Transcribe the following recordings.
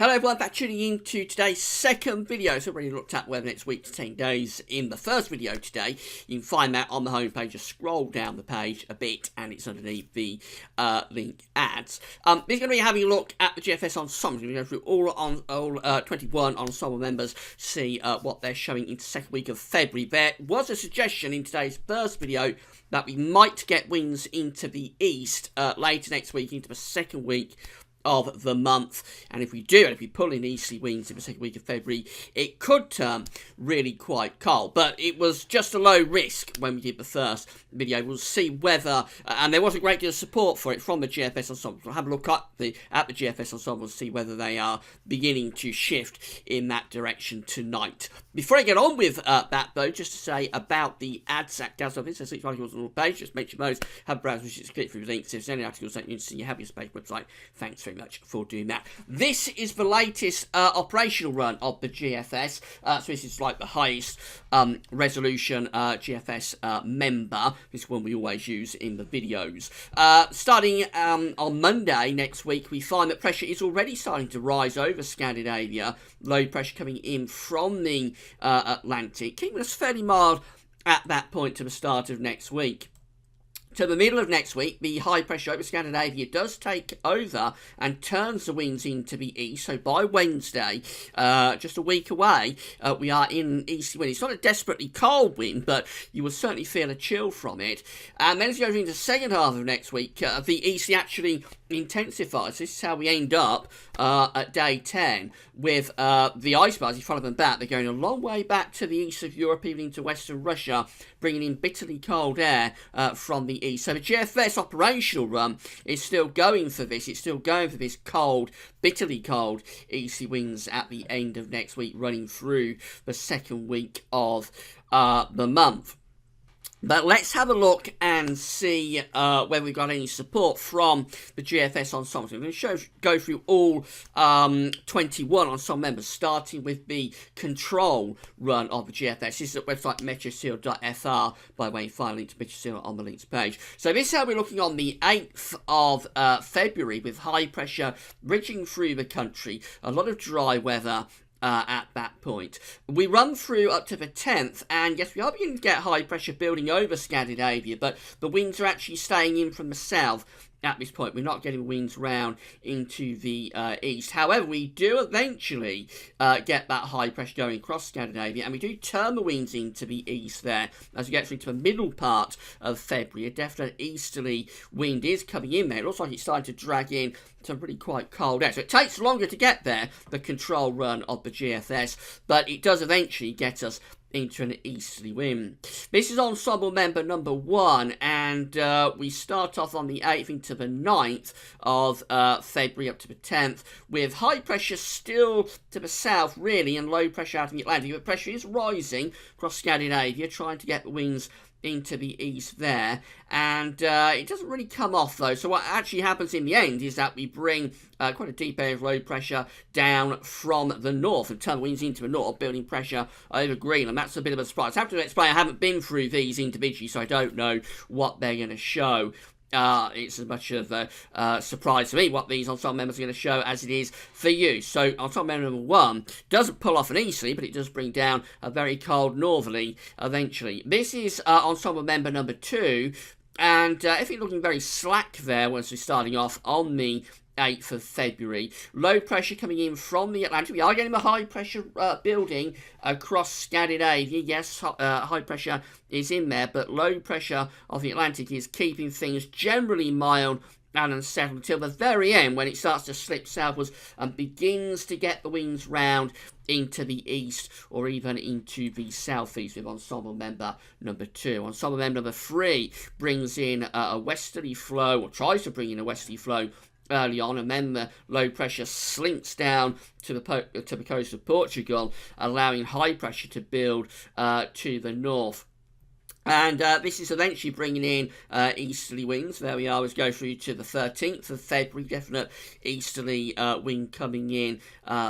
Hello everyone, back tuning in to today's second video. So I've already looked at weather next week to 10 days in the first video today. You can find that on the homepage. Just scroll down the page a bit and it's underneath the link ads. We're going to be having a look at the GFS Ensemble. We're going to go through all 21 ensemble members, see what they're showing in the second week of February. There was a suggestion in today's first video that we might get winds into the east later next week, into the second week of the month, and if we do, and if we pull in easterly winds in the second week of February, it could turn really quite cold. But it was just a low risk when we did the first video. We'll see whether, and there was a great deal of support for it from the GFS Ensemble. We'll have a look at the GFS Ensemble and see whether they are beginning to shift in that direction tonight. Before I get on with that though, just to say about the ADSAC gas office, there's 6 articles on the page. Just mention those, have a browse, which is click through the links. If there's any articles that you're interested in, you have your space website. Thanks very much for doing that. This is the latest operational run of the GFS. So this is like the highest resolution GFS member. This is one we always use in the videos. Starting on Monday next week, we find that pressure is already starting to rise over Scandinavia. Low pressure coming in from the Atlantic, keeping us fairly mild at that point to the start of next week. To the middle of next week, the high pressure over Scandinavia does take over and turns the winds into the east. So by Wednesday, just a week away, we are in easterly wind. It's not a desperately cold wind, but you will certainly feel a chill from it. And then as you go into the second half of next week, the easterly actually intensifies. This is how we end up at day 10 with the ice bars in front of them back. They're going a long way back to the east of Europe, even into western Russia, bringing in bitterly cold air from the east. So the GFS operational run is still going for this. It's still going for this cold, bitterly cold easterly winds at the end of next week, running through the second week of the month. But let's have a look and see whether we've got any support from the GFS Ensemble. So I'm going to go through all 21 ensemble members, starting with the control run of the GFS. This is at website meteoseal.fr, by way of find a link to Meteoseal on the links page. So this is how we're looking on the 8th of February, with high pressure ridging through the country. A lot of dry weather at that point. We run through up to the 10th, and yes, we are beginning to get high pressure building over Scandinavia, but the winds are actually staying in from the south at this point. We're not getting winds round into the east. However, we do eventually get that high pressure going across Scandinavia, and we do turn the winds into the east there as we get through to the middle part of February. A definite easterly wind is coming in there. It looks like it's starting to drag in some really quite cold air. So it takes longer to get there, the control run of the GFS, but it does eventually get us into an easterly wind. This is ensemble member number 1, and we start off on the 8th into the 9th of February up to the 10th, with high pressure still to the south really, and low pressure out in the Atlantic. But pressure is rising across Scandinavia, trying to get the winds into the east there, and it doesn't really come off though. So what actually happens in the end is that we bring quite a deep area of low pressure down from the north and turn the winds into the north, building pressure over Greenland. That's a bit of a surprise. I have to explain, I haven't been through these individually, so I don't know what they're going to show. It's as much of a surprise to me what these ensemble members are going to show as it is for you. So ensemble member number 1 doesn't pull off an easterly, but it does bring down a very cold northerly eventually. This is ensemble member number 2, and if you're looking very slack there once we're starting off on the 8th of February. Low pressure coming in from the Atlantic. We are getting the high pressure building across Scandinavia. Yes, high pressure is in there, but low pressure of the Atlantic is keeping things generally mild and unsettled until the very end, when it starts to slip southwards and begins to get the winds round into the east or even into the southeast with ensemble member number 2. Ensemble member number 3 brings in a westerly flow, or tries to bring in a westerly flow early on, and then the low pressure slinks down to the coast of Portugal, allowing high pressure to build to the north. And this is eventually bringing in easterly winds. There we are, as we go through to the 13th of February. Definite easterly wind coming in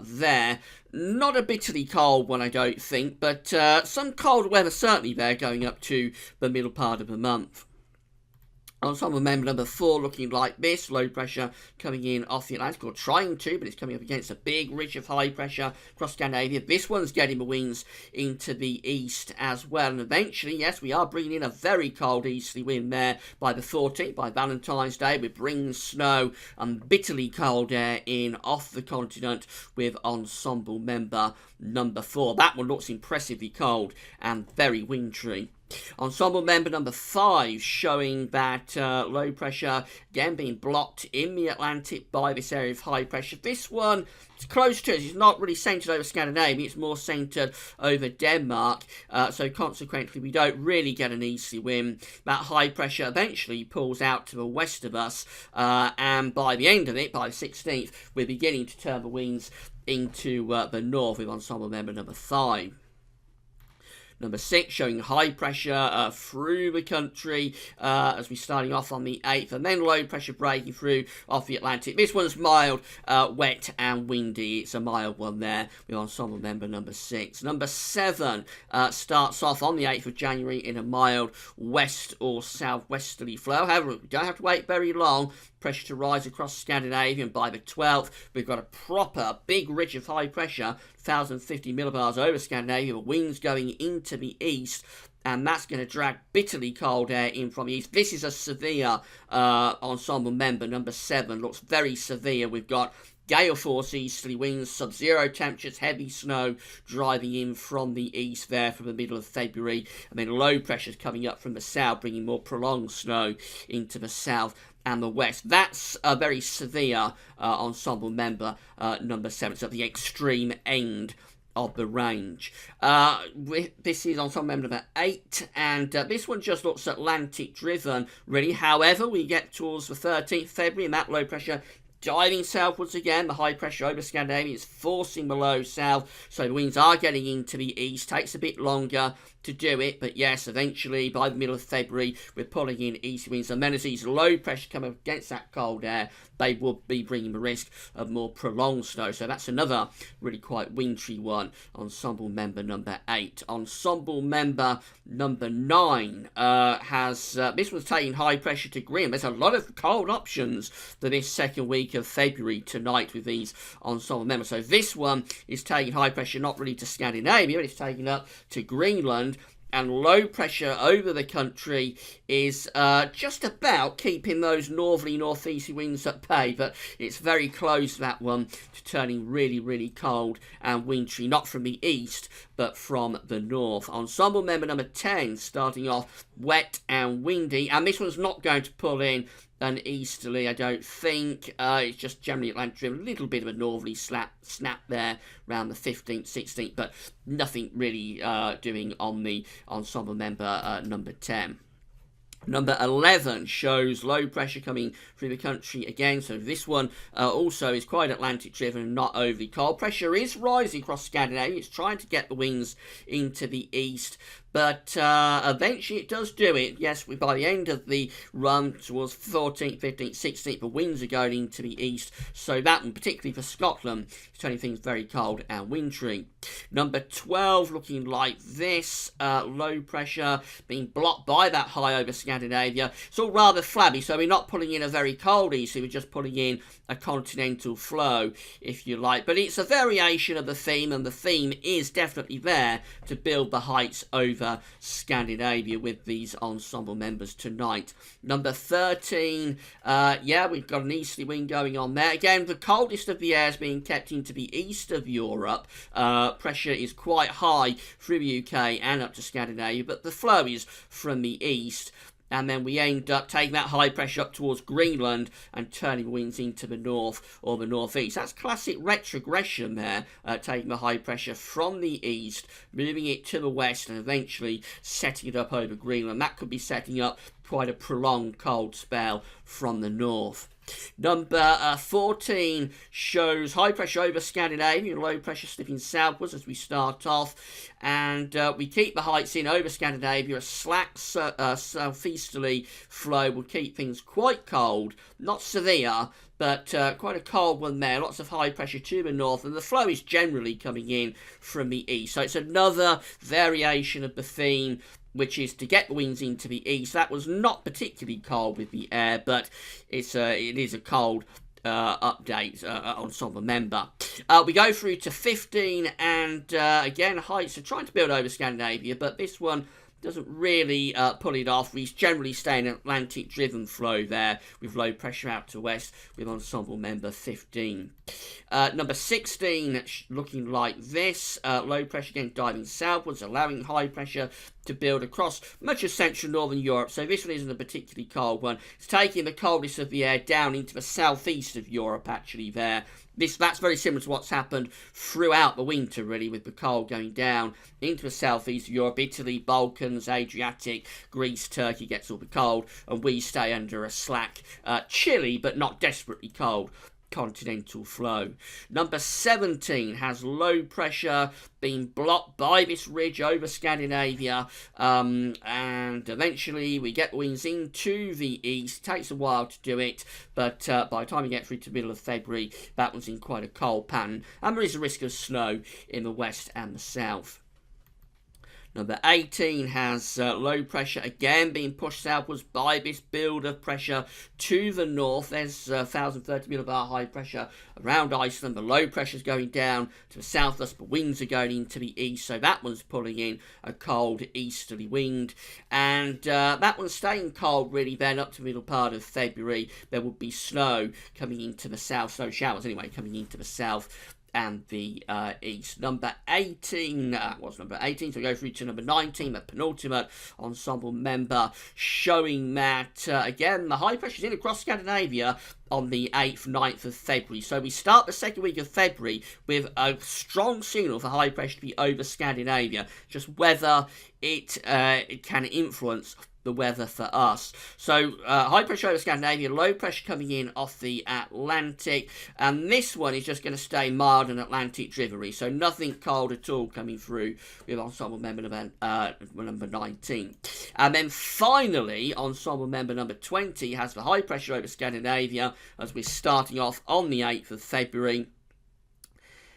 there. Not a bitterly cold one, I don't think, but some cold weather certainly there going up to the middle part of the month. Ensemble member number 4 looking like this. Low pressure coming in off the Atlantic, or trying to, but it's coming up against a big ridge of high pressure across Scandinavia. This one's getting the winds into the east as well. And eventually, yes, we are bringing in a very cold easterly wind there by the 14th, by Valentine's Day. We're bringing snow and bitterly cold air in off the continent with ensemble member number 4. That one looks impressively cold and very wintry. Ensemble member number 5 showing that low pressure again being blocked in the Atlantic by this area of high pressure. This one is close to us. It's not really centred over Scandinavia. It's more centred over Denmark. So consequently, we don't really get an easterly wind. That high pressure eventually pulls out to the west of us. And by the end of it, by the 16th, we're beginning to turn the winds into the north with ensemble member number 5. Number 6 showing high pressure through the country as we're starting off on the 8th, and then low pressure breaking through off the Atlantic. This one's mild, wet and windy. It's a mild one there with ensemble member number 6. Number 7 starts off on the 8th of January in a mild west or southwesterly flow. However, we don't have to wait very long. Pressure to rise across Scandinavia, and by the 12th, we've got a proper big ridge of high pressure, 1,050 millibars over Scandinavia, the winds going into the east, and that's going to drag bitterly cold air in from the east. This is a severe ensemble member, number 7, looks very severe. We've got gale force easterly winds, sub-zero temperatures, heavy snow driving in from the east there from the middle of February, and then low pressures coming up from the south, bringing more prolonged snow into the south and the west. That's a very severe ensemble member number 7. It's at the extreme end of the range. This is ensemble member number 8, and this one just looks Atlantic driven really. However, we get towards the 13th February and that low pressure diving southwards again. The high pressure over Scandinavia is forcing the low south, so the winds are getting into the east. Takes a bit longer to do it, but yes, eventually by the middle of February we're pulling in east winds, and then as these low pressure come up against that cold air, they will be bringing the risk of more prolonged snow. So that's another really quite wintry one. Ensemble member number 8. Ensemble member number 9 has this one's taking high pressure to Greenland. There's a lot of cold options for this second week of February tonight with these ensemble members. So this one is taking high pressure not really to Scandinavia, but it's taking up to Greenland, and low pressure over the country is just about keeping those northerly northeasterly winds at bay, but it's very close, that one, to turning really, really cold and wintry, not from the east, but from the north. Ensemble member number 10 starting off wet and windy, and this one's not going to pull in an easterly, I don't think. It's just generally Atlantic driven. A little bit of a northerly snap there around the 15th, 16th, but nothing really doing on the ensemble member number 10. Number 11 shows low pressure coming through the country again, so this one also is quite Atlantic driven and not overly cold. Pressure is rising across Scandinavia. It's trying to get the winds into the east, but eventually it does do it. Yes, by the end of the run towards 14th, 15th, 16th, the winds are going into the east, so that one, particularly for Scotland, is turning things very cold and wintry. Number 12 looking like this, low pressure being blocked by that high over Scandinavia. It's all rather flabby, so we're not pulling in a very cold easterly, we're just pulling in a continental flow, if you like. But it's a variation of the theme, and the theme is definitely there to build the heights over Scandinavia with these ensemble members tonight. Number 13, yeah, we've got an easterly wind going on there. Again, the coldest of the air is being kept into the east of Europe. Pressure is quite high through the UK and up to Scandinavia, but the flow is from the east. And then we end up taking that high pressure up towards Greenland and turning winds into the north or the northeast. That's classic retrogression there, taking the high pressure from the east, moving it to the west, and eventually setting it up over Greenland. That could be setting up quite a prolonged cold spell from the north. Number 14 shows high pressure over Scandinavia, low pressure slipping southwards as we start off, and we keep the heights in over Scandinavia. A slack southeasterly flow will keep things quite cold, not severe, but quite a cold one there. Lots of high pressure to the north, and the flow is generally coming in from the east. So it's another variation of the theme which is to get the winds into the east. That was not particularly cold with the air, but it is a cold update ensemble member. We go through to 15, and again, heights are trying to build over Scandinavia, but this one doesn't really pull it off. We generally stay in an Atlantic-driven flow there, with low pressure out to west, with ensemble member 15. Number 16, looking like this. Low pressure again diving southwards, allowing high pressure to build across much of central northern Europe. So this one isn't a particularly cold one. It's taking the coldest of the air down into the southeast of Europe, actually, there. That's very similar to what's happened throughout the winter, really, with the cold going down into the southeast of Europe. Italy, Balkans, Adriatic, Greece, Turkey gets all the cold, and we stay under a slack, chilly but not desperately cold continental flow. Number 17 has low pressure being blocked by this ridge over Scandinavia, and eventually we get winds into the east. It takes a while to do it, but by the time we get through to the middle of February, that one's in quite a cold pattern, and there is a risk of snow in the west and the south. Number 18 has low pressure again being pushed southwards by this build of pressure to the north. There's 1,030 millibar high pressure around Iceland. The low pressure is going down to the southwest, but winds are going into the east, so that one's pulling in a cold easterly wind. And that one's staying cold really then up to the middle part of February. There will be snow coming into the south, snow showers anyway, coming into the south and the east. Number 18 was number 18, so we go through to number 19, the penultimate ensemble member, showing that again the high pressure is in across Scandinavia on the 8th, 9th of February. So we start the second week of February with a strong signal for high pressure to be over Scandinavia, just whether it can influence the weather for us. So high pressure over Scandinavia, low pressure coming in off the Atlantic, and this one is just going to stay mild and Atlantic drivery, so nothing cold at all coming through with ensemble member number 19. And then finally, ensemble member number 20 has the high pressure over Scandinavia as we're starting off on the 8th of February.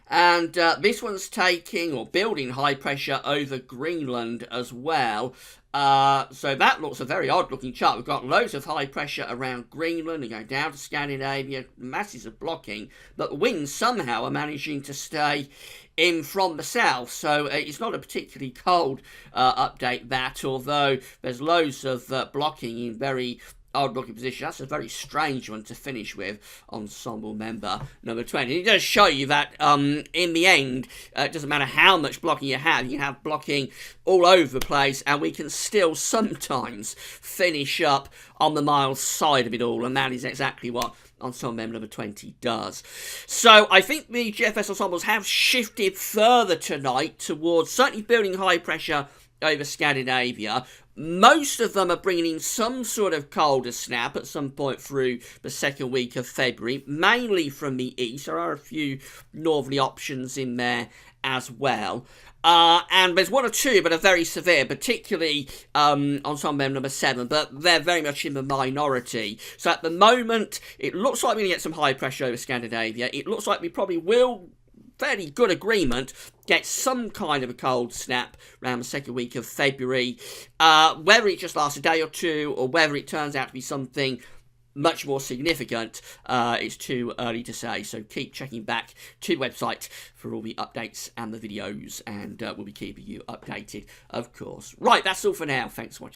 And this one's taking or building high pressure over Greenland as well. So that looks a very odd looking chart. We've got loads of high pressure around Greenland and going down to Scandinavia, masses of blocking, but the winds somehow are managing to stay in from the south. So it's not a particularly cold update, that, although there's loads of blocking in very odd looking position. That's a very strange one to finish with, ensemble member number 20. It does show you that in the end, it doesn't matter how much blocking you can have blocking all over the place, and we can still sometimes finish up on the mild side of it all, and that is exactly what ensemble member number 20 does. So I think the GFS ensembles have shifted further tonight towards certainly building high pressure over Scandinavia. Most of them are bringing in some sort of colder snap at some point through the second week of February, mainly from the east. There are a few northerly options in there as well. And there's one or two but are very severe, particularly ensemble member number 7, but they're very much in the minority. So at the moment, it looks like we're going to get some high pressure over Scandinavia. It looks like we probably will, fairly good agreement, get some kind of a cold snap around the second week of February. Whether it just lasts a day or two or whether it turns out to be something much more significant, it's too early to say. So keep checking back to the website for all the updates and the videos, and we'll be keeping you updated, of course. Right, that's all for now. Thanks for watching.